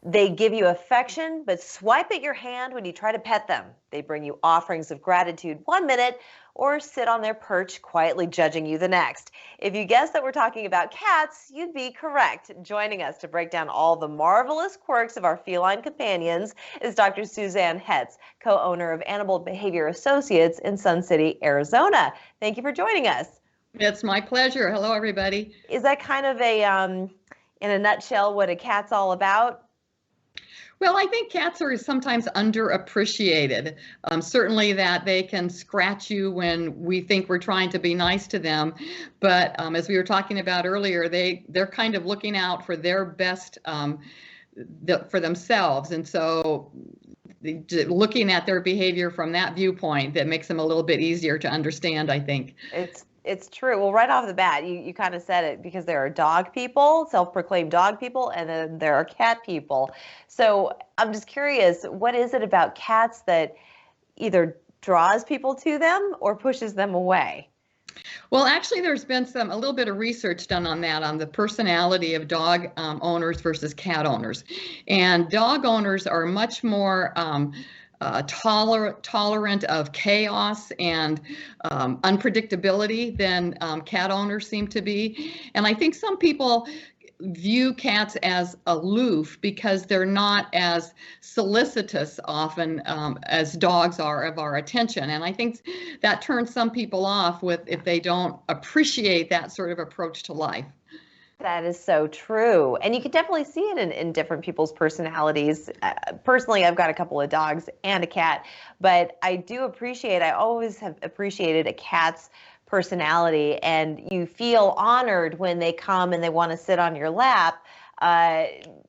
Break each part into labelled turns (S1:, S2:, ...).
S1: They give you affection, but swipe at your hand when you try to pet them. They bring you offerings of gratitude 1 minute or sit on their perch quietly judging you the next. If you guessed that we're talking about cats, you'd be correct. Joining us to break down all the marvelous quirks of our feline companions is Dr. Suzanne Hetts, co-owner of Animal Behavior Associates in Sun City, Arizona. Thank you for joining us.
S2: It's my pleasure. Hello, everybody.
S1: Is that kind of in a nutshell, what a cat's all about?
S2: Well, I think cats are sometimes underappreciated. Certainly that they can scratch you when we think we're trying to be nice to them. But as we were talking about earlier, they're kind of looking out for their best for themselves. And so looking at their behavior from that viewpoint, that makes them a little bit easier to understand, I think.
S1: It's true. Well, right off the bat, you kind of said it, because there are dog people, self-proclaimed dog people, and then there are cat people. So I'm just curious, what is it about cats that either draws people to them or pushes them away?
S2: Well, actually, there's been a little bit of research done on that, on the personality of dog owners versus cat owners. And dog owners are much more tolerant of chaos and unpredictability than cat owners seem to be. And I think some people view cats as aloof because they're not as solicitous often as dogs are of our attention. And I think that turns some people off if they don't appreciate that sort of approach to life.
S1: That is so true. And you can definitely see it in different people's personalities. Personally, I've got a couple of dogs and a cat, but I always have appreciated a cat's personality, and you feel honored when they come and they want to sit on your lap.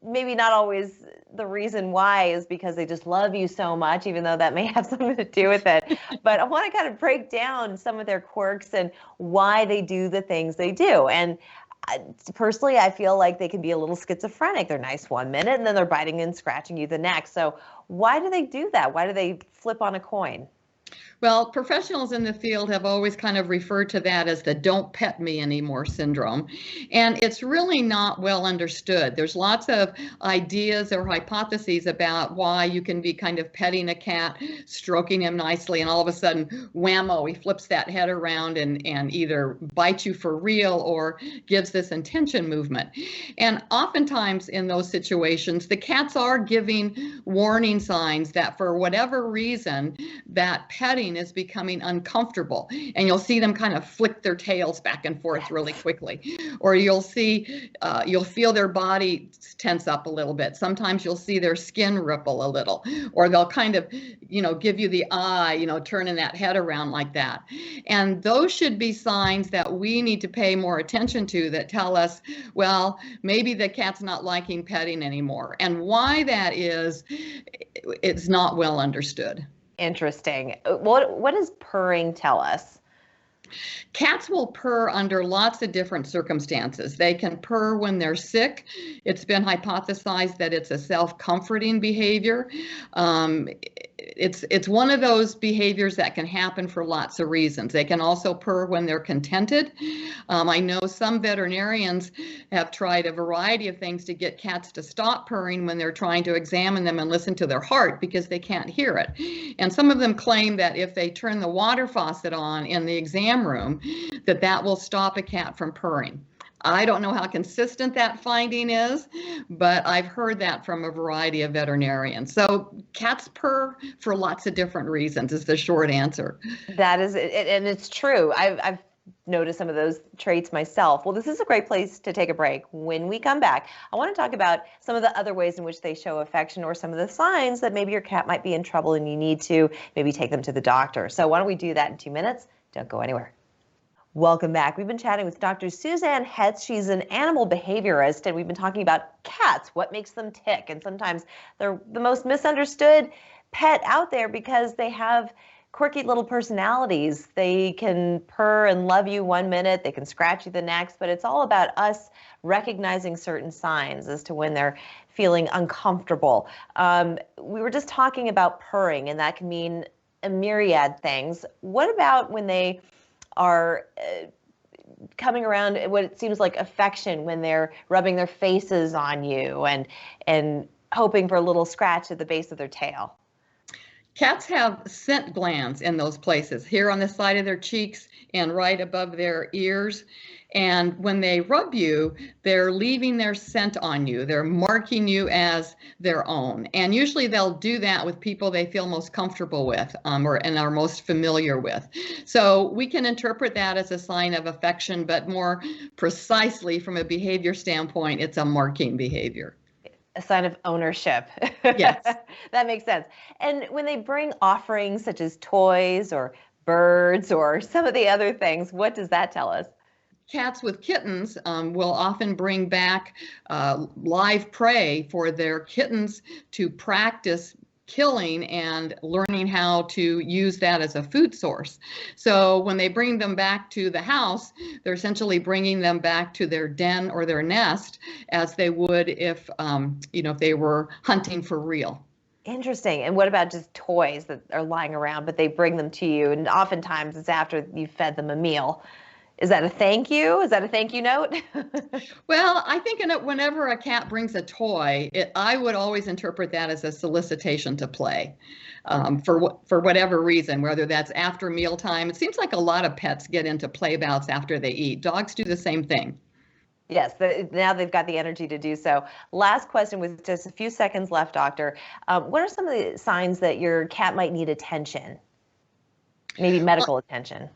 S1: Maybe not always the reason why is because they just love you so much, even though that may have something to do with it. But I want to kind of break down some of their quirks and why they do the things they do. And personally, I feel like they can be a little schizophrenic. They're nice 1 minute and then they're biting and scratching you the next. So why do they do that? Why do they flip on a coin?
S2: Well, professionals in the field have always kind of referred to that as the "don't pet me anymore" syndrome. And it's really not well understood. There's lots of ideas or hypotheses about why you can be kind of petting a cat, stroking him nicely, and all of a sudden, whammo, he flips that head around and either bites you for real or gives this intention movement. And oftentimes in those situations, the cats are giving warning signs that for whatever reason, that petting is becoming uncomfortable, and you'll see them kind of flick their tails back and forth really quickly, or you'll feel their body tense up a little bit. Sometimes you'll see their skin ripple a little, or they'll kind of give you the eye, turning that head around like that. And those should be signs that we need to pay more attention to, that tell us, well, maybe the cat's not liking petting anymore. And why that is, it's not well understood.
S1: Interesting. What does purring tell us?
S2: Cats will purr under lots of different circumstances. They can purr when they're sick. It's been hypothesized that it's a self-comforting behavior. It's one of those behaviors that can happen for lots of reasons. They can also purr when they're contented. I know some veterinarians have tried a variety of things to get cats to stop purring when they're trying to examine them and listen to their heart, because they can't hear it. And some of them claim that if they turn the water faucet on in the exam room, that will stop a cat from purring. I don't know how consistent that finding is, but I've heard that from a variety of veterinarians. So cats purr for lots of different reasons is the short answer.
S1: That is, and it's true. I've noticed some of those traits myself. Well, this is a great place to take a break. When we come back, I want to talk about some of the other ways in which they show affection, or some of the signs that maybe your cat might be in trouble and you need to maybe take them to the doctor. So why don't we do that in 2 minutes? Don't go anywhere. Welcome back. We've been chatting with Dr. Suzanne Hetts. She's an animal behaviorist, and we've been talking about cats, what makes them tick. And sometimes they're the most misunderstood pet out there because they have quirky little personalities. They can purr and love you 1 minute, they can scratch you the next, but it's all about us recognizing certain signs as to when they're feeling uncomfortable. We were just talking about purring, and that can mean a myriad things. What about when they are coming around what it seems like affection, when they're rubbing their faces on you and hoping for a little scratch at the base of their tail.
S2: Cats have scent glands in those places, here on the side of their cheeks and right above their ears. And when they rub you, they're leaving their scent on you. They're marking you as their own. And usually they'll do that with people they feel most comfortable with, and are most familiar with. So we can interpret that as a sign of affection, but more precisely from a behavior standpoint, it's a marking behavior.
S1: A sign of ownership.
S2: Yes.
S1: That makes sense. And when they bring offerings such as toys or birds or some of the other things, what does that tell us?
S2: Cats with kittens will often bring back live prey for their kittens to practice killing and learning how to use that as a food source. So when they bring them back to the house, they're essentially bringing them back to their den or their nest as they would if, if they were hunting for real.
S1: Interesting. And what about just toys that are lying around, but they bring them to you, and oftentimes it's after you've fed them a meal? Is that a thank you? Is that a thank you note?
S2: Well, I think whenever a cat brings a toy, I would always interpret that as a solicitation to play, for whatever reason, whether that's after mealtime. It seems like a lot of pets get into play bouts after they eat. Dogs do the same thing.
S1: Yes, now they've got the energy to do so. Last question with just a few seconds left, Doctor. What are some of the signs that your cat might need attention, maybe medical attention?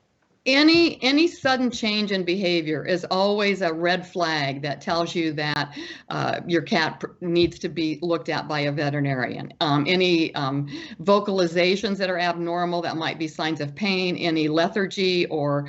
S2: Any sudden change in behavior is always a red flag that tells you that your cat needs to be looked at by a veterinarian. Any vocalizations that are abnormal, that might be signs of pain, any lethargy or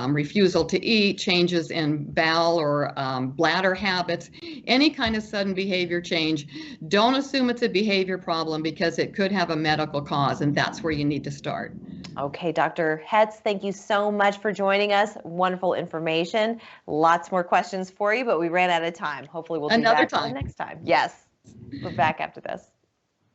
S2: refusal to eat, changes in bowel or bladder habits, any kind of sudden behavior change, don't assume it's a behavior problem, because it could have a medical cause, and that's where you need to start.
S1: Okay, Dr. Hetts, thank you so much for joining us. Wonderful information. Lots more questions for you, but we ran out of time. Hopefully we'll be back next time. Yes, we're back after this.